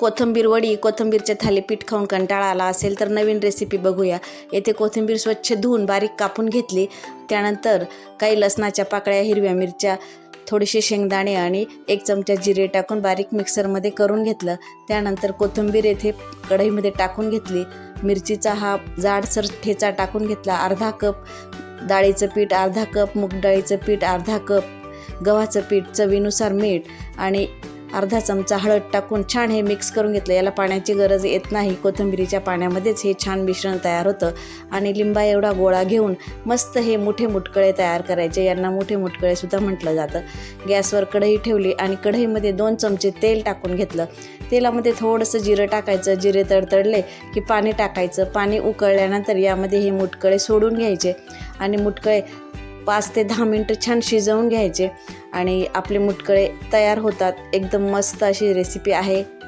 कोथिंबीर वडी, कोथिंबीरचे थालीपीठ खाऊन कंटाळा आला असेल तर नवीन रेसिपी बघूया। येथे कोथिंबीर स्वच्छ धुवून बारीक कापून घेतली। त्यानंतर काही लसणाच्या पाकळ्या, हिरव्या मिरच्या, थोडेसे शेंगदाणे आणि 1 चमचा जिरे टाकून बारीक मिक्सरमध्ये करून घेतलं। त्यानंतर कोथिंबीर येथे कढईमध्ये टाकून घेतली। मिरचीचा हा जाडसर ठेचा टाकून घेतला। अर्धा कप डाळीचं पीठ, अर्धा कप मूग डाळीचं पीठ, अर्धा कप गव्हाचं पीठ, चवीनुसार मीठ आणि अर्धा चमचा हळद टाकून छान हे मिक्स करून घेतलं। याला पाण्याची गरज येत नाही, कोथिंबीरीच्या पाण्यामध्येच हे छान मिश्रण तयार होतं। आणि लिंबा एवढा गोळा घेऊन मस्त हे मोठे मुटकळे तयार करायचे। यांना मोठे मुटकळे सुद्धा म्हटलं जातं। गॅसवर कढई ठेवली आणि कढईमध्ये 2 चमचे तेल टाकून घेतलं। तेलामध्ये थोडंसं जिरं टाकायचं। जिरे तडतडले की पाणी टाकायचं। पाणी उकळल्यानंतर यामध्ये हे मुटकळे सोडून घ्यायचे आणि मुटकळे 5 ते 10 मिनटं छान शिजवून घ्यायचे आणि आपले मुटकळे तयार होतात। एकदम मस्त अशी रेसिपी आहे।